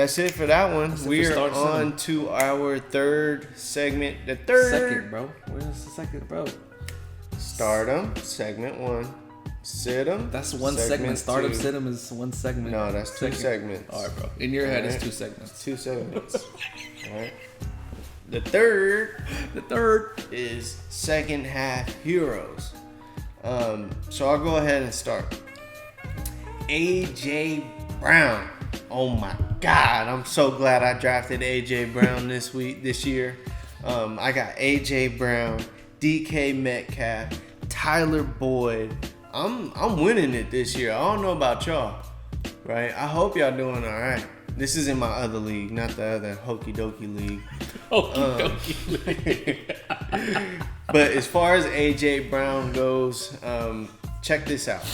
that's it for that one. We're on to our third segment. The third. Second, bro. Where's the second, bro? Stardom, segment 1. Sit-em. That's one segment. Stardom, sit-em is one segment. No, that's two segments. All right, bro. In your head, it's 2 segments. 2 segments. All right. The third is second half heroes. So I'll go ahead and start. AJ Brown. Oh my God, I'm so glad I drafted AJ Brown this year. I got AJ Brown, DK Metcalf, Tyler Boyd. I'm winning it this year. I don't know about y'all, right? I hope y'all doing all right. This is in my other league, not the other Hokey Dokey league. League. But as far as AJ Brown goes, check this out.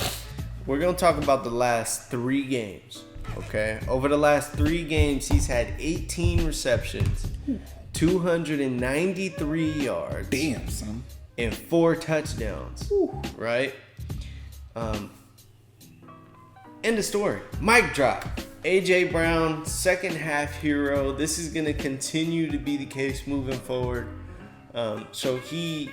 We're going to talk about the last 3 games, okay? Over the last 3 games, he's had 18 receptions, 293 yards. Damn, son. And 4 touchdowns, right? End of story. Mic drop. AJ Brown, second half hero. This is going to continue to be the case moving forward. So he's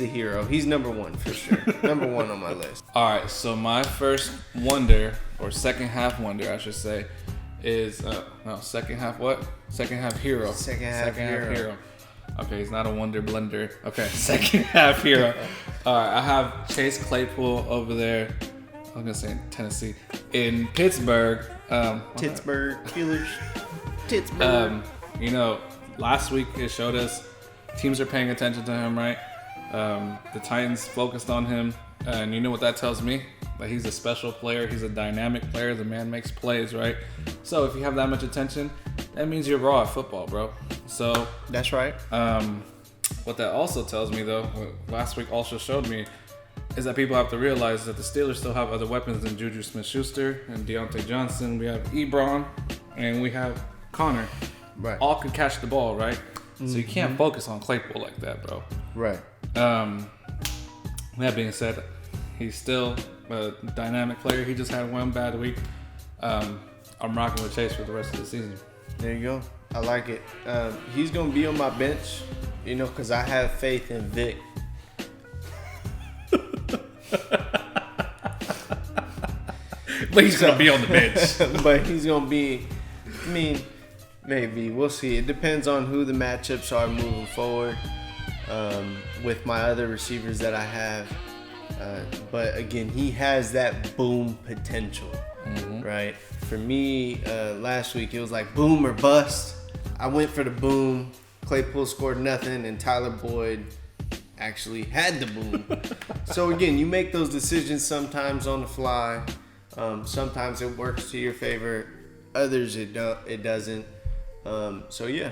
a hero. He's number 1 for sure. Number 1 on my list. All right, so my first wonder, or second half wonder, I should say, is second half what? Second half hero. Second half hero. Okay, he's not a wonder blender. Okay, second half hero. All right, I have Chase Claypool over there. I'm gonna say in Tennessee, in Pittsburgh. Pittsburgh Steelers. Pittsburgh. Last week it showed us teams are paying attention to him, right? The Titans focused on him, and you know what that tells me? That he's a special player. He's a dynamic player. The man makes plays, right? So if you have that much attention, that means you're raw at football, bro. So that's right. What that also tells me, though, what last week also showed me, is that people have to realize that the Steelers still have other weapons than Juju Smith-Schuster and Deontay Johnson. We have Ebron, and we have Connor. Right. All can catch the ball, right? Mm-hmm. So you can't focus on Claypool like that, bro. Right. That being said, he's still a dynamic player. He just had one bad week. I'm rocking with Chase for the rest of the season. There you go. I like it. He's going to be on my bench, because I have faith in Vic. But he's going to be on the bench. But he's going to be, maybe. We'll see. It depends on who the matchups are moving forward with my other receivers that I have. But again, he has that boom potential, right? For me, last week, it was like boom or bust. I went for the boom. Claypool scored nothing, and Tyler Boyd actually had the boom. So again, you make those decisions sometimes on the fly. Sometimes it works to your favor. Others it doesn't. So yeah,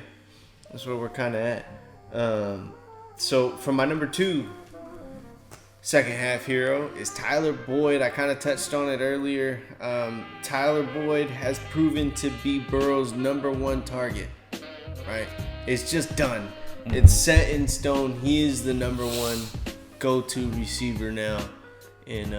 that's where we're kind of at. So for my number 2 second half hero is Tyler Boyd. I kind of touched on it earlier. Tyler Boyd has proven to be Burrow's number 1 target. Right? It's just done. It's set in stone. He is the number 1 go-to receiver now. And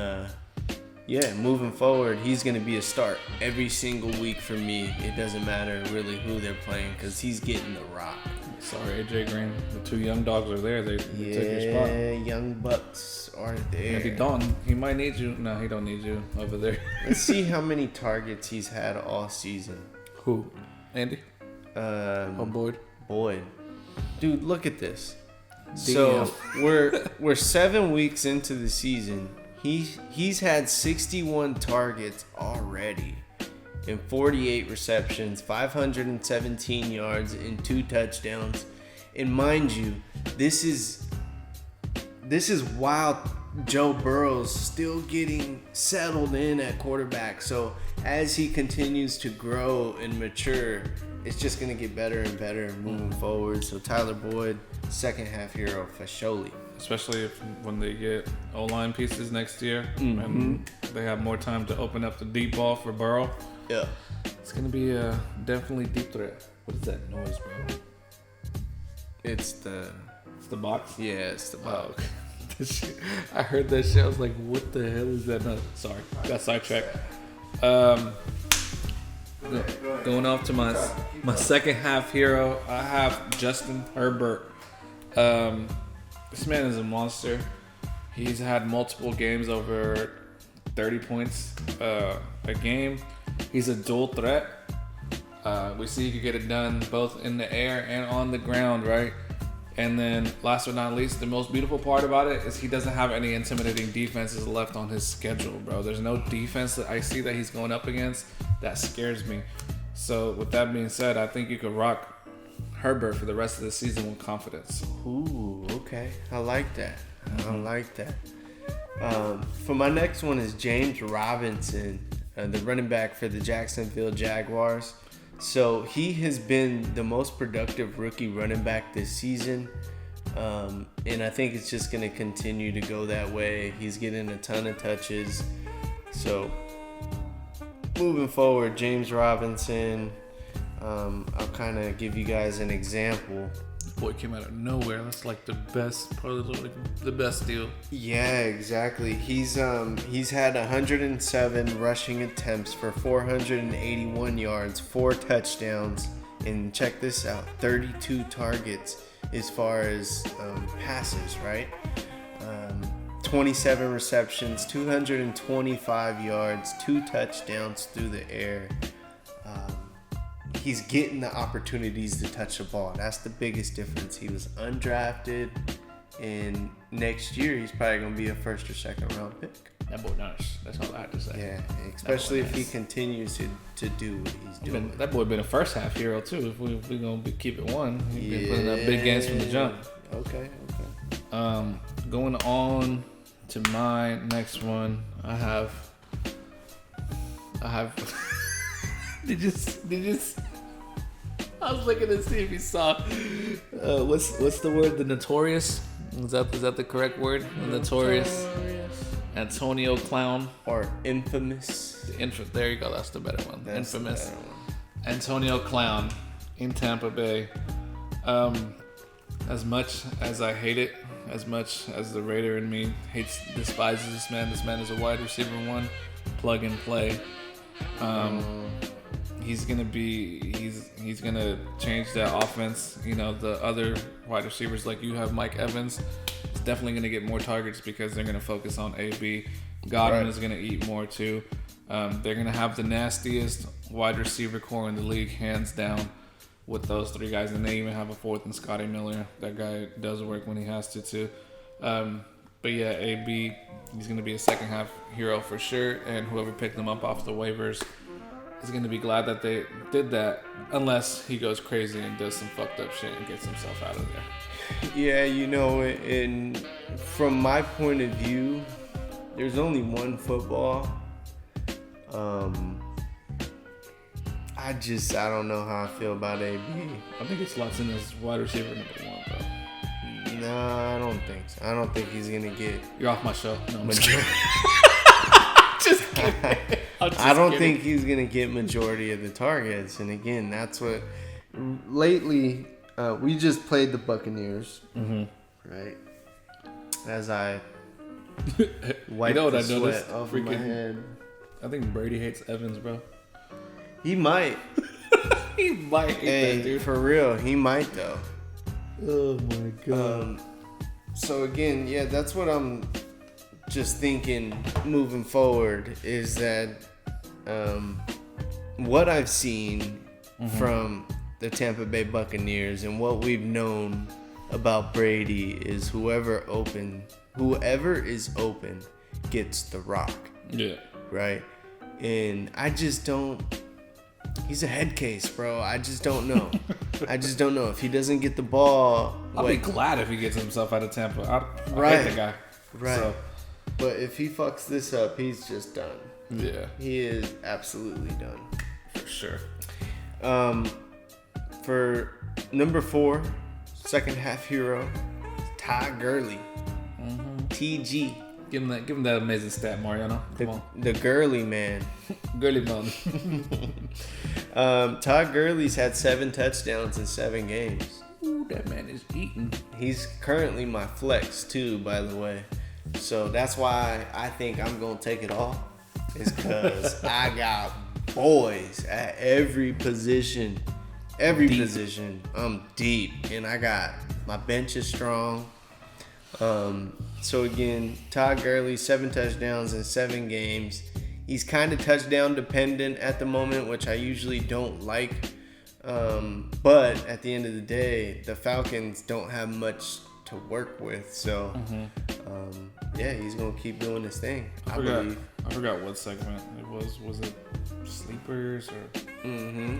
moving forward, he's going to be a start every single week for me. It doesn't matter really who they're playing because he's getting the rock. Sorry, AJ Green. The 2 young dogs are there. They took your spot. Yeah, young bucks are there. Maybe Dalton. He might need you. No, he don't need you over there. Let's see how many targets he's had all season. Who? Andy? Boyd. Boyd. Dude, look at this. So we're 7 weeks into the season. He's had 61 targets already and 48 receptions, 517 yards, and 2 touchdowns. And mind you, this is while Joe Burrow's still getting settled in at quarterback. So as he continues to grow and mature, it's just going to get better and better moving forward. So Tyler Boyd, second half hero for surely. Especially when they get O-line pieces next year and they have more time to open up the deep ball for Burrow. Yeah. It's going to be a definitely deep threat. What is that noise, bro? It's the box? Yeah, it's the box. Oh, okay. I heard that shit. I was like, what the hell is that? No, sorry. Got sidetracked. Going off to my second half hero, I have Justin Herbert. This man is a monster. He's had multiple games over 30 points a game. He's a dual threat. We see he could get it done both in the air and on the ground, right? And then last but not least, the most beautiful part about it is he doesn't have any intimidating defenses left on his schedule, bro. There's no defense that I see that he's going up against that scares me. So with that being said, I think you could rock Herbert for the rest of the season with confidence. Ooh, okay. I like that. I like that. For my next one is James Robinson, the running back for the Jacksonville Jaguars. So he has been the most productive rookie running back this season. And I think it's just going to continue to go that way. He's getting a ton of touches. So moving forward, James Robinson, I'll kind of give you guys an example. Boy came out of nowhere. That's like the best part of the best deal. Yeah, exactly. He's had 107 rushing attempts for 481 yards, 4 touchdowns, and check this out, 32 targets as far as passes, right? 27 receptions, 225 yards, 2 touchdowns through the air. He's getting the opportunities to touch the ball. That's the biggest difference. He was undrafted, and next year he's probably going to be a first or second round pick. That boy nice. That's all I have to say. Yeah, especially if he continues to do what he's doing. That boy been a first half hero too. If we going to keep it one, he's been putting up big games from the jump. Okay. Going on to my next one, I have. Did you? I was looking to see if you saw. What's the word? The notorious? Is that the correct word? The notorious. Antonio Clown or infamous. There you go. That's the better one. That's infamous. The better one. Antonio Clown in Tampa Bay. As much as I hate it, as much as the Raider in me despises this man is a wide receiver one, plug and play. He's gonna change that offense. You know, the other wide receivers like you have Mike Evans. Is definitely gonna get more targets because they're gonna focus on AB. Godwin is gonna eat more too. They're gonna have the nastiest wide receiver core in the league, hands down, with those 3 guys, and they even have a 4th in Scotty Miller. That guy does work when he has to too. But yeah, AB, he's gonna be a second half hero for sure, and whoever picked him up off the waivers is going to be glad that they did that, unless he goes crazy and does some fucked up shit and gets himself out of there. Yeah, you know, and from my point of view, there's only one football. I don't know how I feel about AB. I think it slots in as wide receiver number 1, bro. No, I don't think so. I don't think he's going to get... You're off my show. No, I'm just kidding. I don't think he's going to get majority of the targets. And again, that's what... Lately, we just played the Buccaneers, right? As I wipe the sweat off my head. I think Brady hates Evans, bro. He might. He might hate that dude. For real, he might, though. Oh, my God. So, again, yeah, that's what I'm just thinking moving forward is that what I've seen from the Tampa Bay Buccaneers and what we've known about Brady is whoever is open gets the rock. Yeah. Right? And I just don't... He's a head case, bro. I just don't know. If he doesn't get the ball... I'll be glad if he gets himself out of Tampa. I hate the guy. Right. So. But if he fucks this up, he's just done. Yeah. He is absolutely done. For sure. For number 4, second half hero, Todd Gurley. TG. Give him that amazing stat, Mariano. Come on. The Gurley man. Gurley man. Todd Gurley's had 7 touchdowns in 7 games. Ooh, that man is eating. He's currently my flex too, by the way. So that's why I think I'm gonna take it all. Is because I got boys at every position. Every Deep. position. I'm deep. And I got my bench is strong. So again, Todd Gurley, 7 touchdowns in 7 games. He's kind of touchdown dependent at the moment, which I usually don't like. But at the end of the day, the Falcons don't have much to work with. So, yeah, he's going to keep doing his thing, I believe. I forgot what segment it was. Was it sleepers or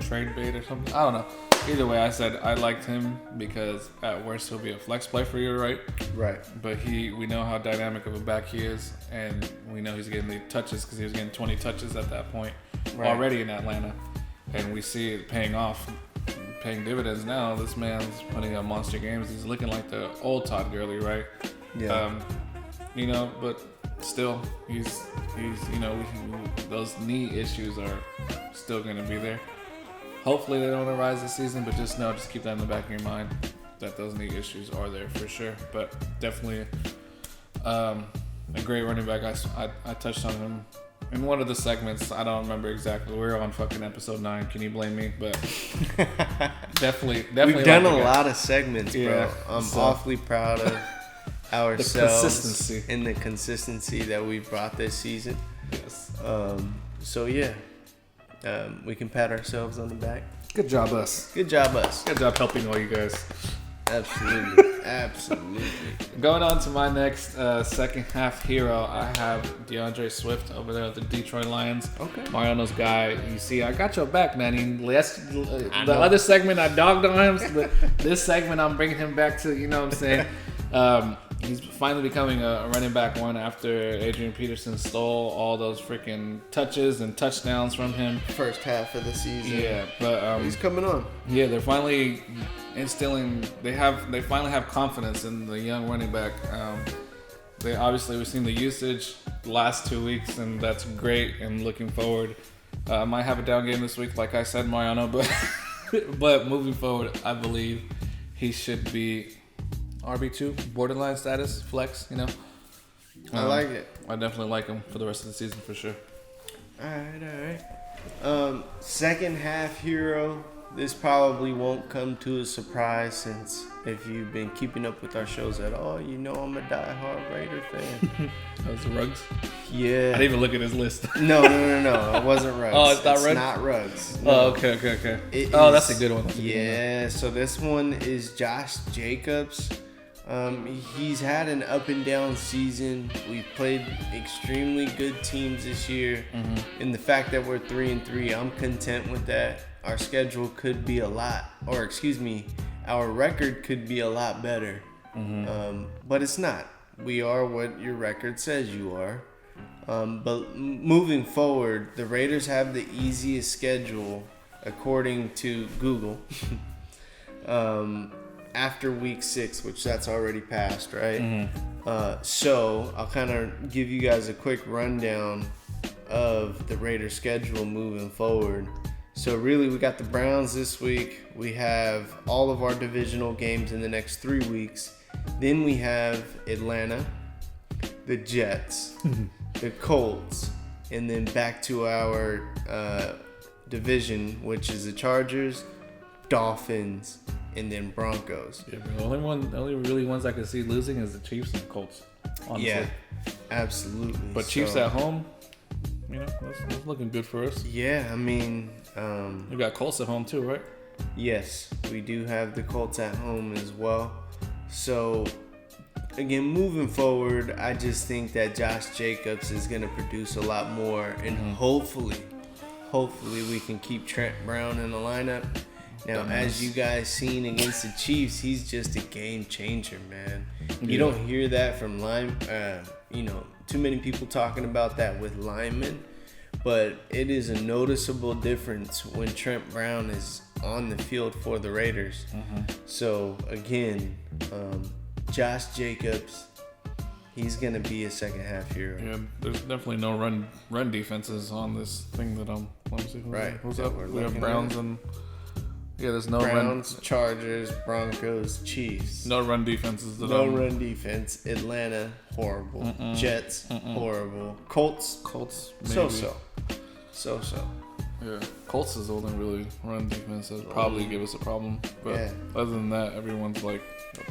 trade bait or something? I don't know. Either way, I said I liked him because at worst he'll be a flex play for you, right? Right. But we know how dynamic of a back he is, and we know he's getting the touches because he was getting 20 touches at that point already in Atlanta, and we see it paying off, paying dividends now. This man's putting up monster games. He's looking like the old Todd Gurley, right? Yeah. But still, he's those knee issues are still going to be there. Hopefully they don't arise this season, but just keep that in the back of your mind that those knee issues are there for sure. But definitely a great running back. I touched on him in one of the segments. I don't remember exactly. We were on fucking episode 9. Can you blame me? But definitely. We've done a lot of segments, bro. Yeah, I'm awfully proud of ourselves consistency. and the consistency that we brought this season. Yes. So yeah, we can pat ourselves on the back. Good job, us. Good job, us. Good job helping all you guys. Absolutely, absolutely. Going on to my next second half hero, I have DeAndre Swift over there at the Detroit Lions. Okay. Mariano's guy. You see, I got your back, man. The other segment I dogged on him, but this segment I'm bringing him back to. You know what I'm saying? He's finally becoming a running back one after Adrian Peterson stole all those freaking touches and touchdowns from him. First half of the season. Yeah, but he's coming on. Yeah, they're finally instilling. They finally have confidence in the young running back. We've seen the usage the last 2 weeks, and that's great. And looking forward, might have a down game this week, like I said, Mariano. But moving forward, I believe he should be RB2, borderline status, flex. I like it. I definitely like him for the rest of the season for sure. All right. Second half hero. This probably won't come to a surprise since if you've been keeping up with our shows at all, you know I'm a diehard Raider fan. That was the Ruggs? Yeah. I didn't even look at his list. No. It wasn't Ruggs. Oh, it's not Ruggs? Not Ruggs. No. Oh, okay. That's a good one. So this one is Josh Jacobs. He's had an up and down season. We've played extremely good teams this year. And the fact that we're 3-3, I'm content with that. Our schedule could be our record could be a lot better. But it's not. We are what your record says you are. But moving forward, the Raiders have the easiest schedule according to Google. After week 6, which that's already passed, right? So I'll kind of give you guys a quick rundown of the Raiders schedule moving forward. So really, we got the Browns this week. We have all of our divisional games in the next 3 weeks. Then we have Atlanta, the Jets, the Colts, and then back to our division, which is the Chargers, Dolphins, and then Broncos. Yeah, the only really ones I can see losing is the Chiefs and the Colts. Honestly. Yeah, absolutely. But Chiefs at home, that's looking good for us. Yeah, I mean, we got Colts at home too, right? Yes, we do have the Colts at home as well. So again, moving forward, I just think that Josh Jacobs is going to produce a lot more, and hopefully we can keep Trent Brown in the lineup. Now, as you guys seen against the Chiefs, he's just a game changer, man. You don't hear that from too many people talking about that with linemen, but it is a noticeable difference when Trent Brown is on the field for the Raiders. So again, Josh Jacobs, he's gonna be a second half hero. Yeah, there's definitely no run defenses on this thing that I'm. Let me see. Who's up? We have Browns and. Yeah, there's no Browns, Chargers, Broncos, Chiefs. No run defenses. Run defense. Atlanta, horrible. Jets, horrible. Colts, maybe. So. Yeah, Colts' only really run defense has probably give us a problem. But other than that, everyone's like,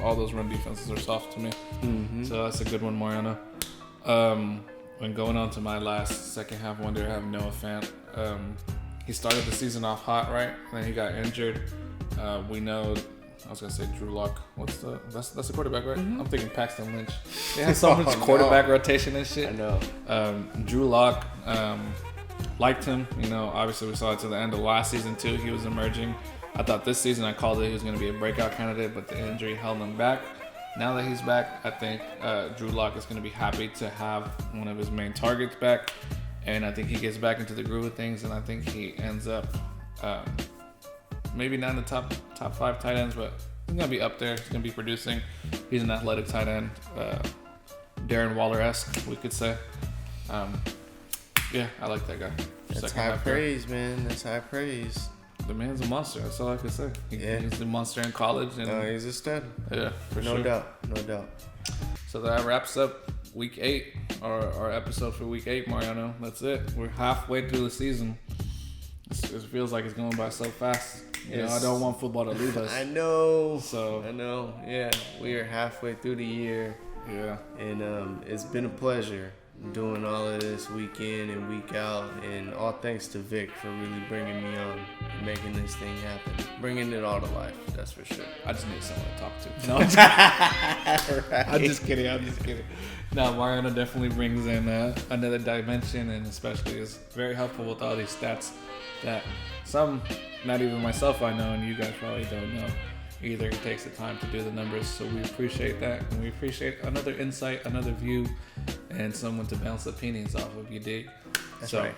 all those run defenses are soft to me. Mm-hmm. So that's a good one, Mariano. When going on to my last second half wonder, I have Noah Fant. He started the season off hot, right? And then he got injured. We know, I was gonna say Drew Lock. That's the quarterback, right? Mm-hmm. I'm thinking Paxton Lynch. They have so much quarterback rotation and shit. I know. Drew Lock, liked him. You know, obviously we saw it to the end of last season too. He was emerging. I thought this season I called it he was going to be a breakout candidate, but the injury held him back. Now that he's back, I think Drew Lock is going to be happy to have one of his main targets back, and I think he gets back into the groove of things, and I think he ends up maybe not in the top 5 tight ends, but he's going to be up there. He's going to be producing. He's an athletic tight end, Darren Waller-esque, we could say. Yeah, I like that guy. That's high praise, man. That's high praise. The man's a monster. That's all I can say. He's a monster in college. And he's a stud. Yeah, for sure. No doubt. So that wraps up week 8, our episode for week 8, Mariano. That's it. We're halfway through the season. It feels like it's going by so fast. You know, I don't want football to leave us. I know. I know. Yeah, we are halfway through the year. Yeah. And it's been a pleasure doing all of this week in and week out, and all thanks to Vic for really bringing me on and making this thing happen, bringing it all to life. That's for sure. I just need someone to talk to. No, I'm just kidding. No, Mariano definitely brings in another dimension, and especially is very helpful with all these stats that some, not even myself, I know, and you guys probably don't know either. He takes the time to do the numbers, so we appreciate that, and we appreciate another insight, another view, and someone to bounce opinions off of. You dig? That's right.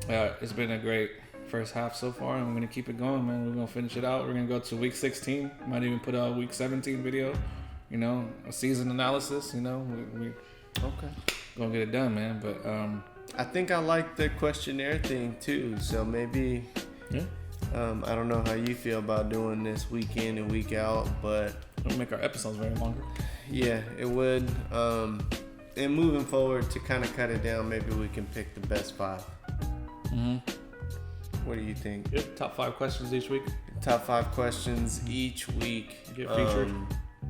It's been a great first half so far, and we're gonna keep it going, man. We're gonna finish it out. We're gonna go to week 16. Might even put a week 17 video. You know, a season analysis. You know, we gonna get it done, man. But I think I like the questionnaire thing too. So maybe. Yeah. I don't know how you feel about doing this week in and week out, but it'll make our episodes very longer. Yeah, it would. And moving forward, to kind of cut it down, maybe we can pick the best 5. Mm-hmm. What do you think? Yeah, top 5 questions each week. Top 5 questions each week. You get featured.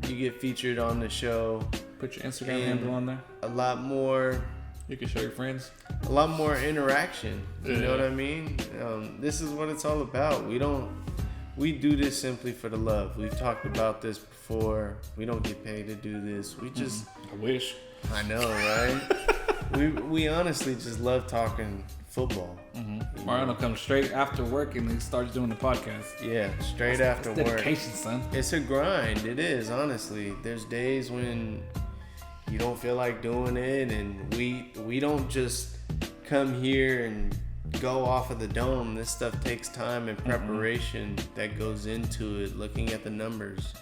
You get featured on the show. Put your Instagram handle on there. A lot more. You can show your friends. A lot more interaction. You know what I mean? This is what it's all about. We do this simply for the love. We've talked about this before. We don't get paid to do this. We just. I wish. I know, right? we honestly just love talking football. Mm-hmm. Mariano comes straight after work and he starts doing the podcast. Yeah, straight after work. Dedication, son. It's a grind. It is, honestly. There's days when you don't feel like doing it, and we don't just come here and go off of the dome. This stuff takes time and preparation that goes into it, looking at the numbers.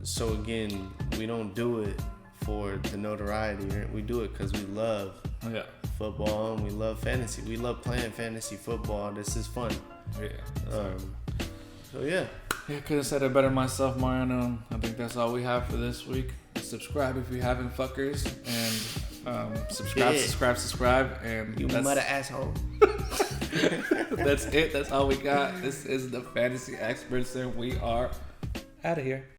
So again, we don't do it for the notoriety. We do it because we love football and we love fantasy. We love playing fantasy football. This is fun. So yeah. I could have said it better myself, Mariano. I think that's all we have for this week. Subscribe if you haven't, fuckers, and subscribe, and you mother asshole. That's it. That's all we got. This is the Fantasy Experts, and we are out of here.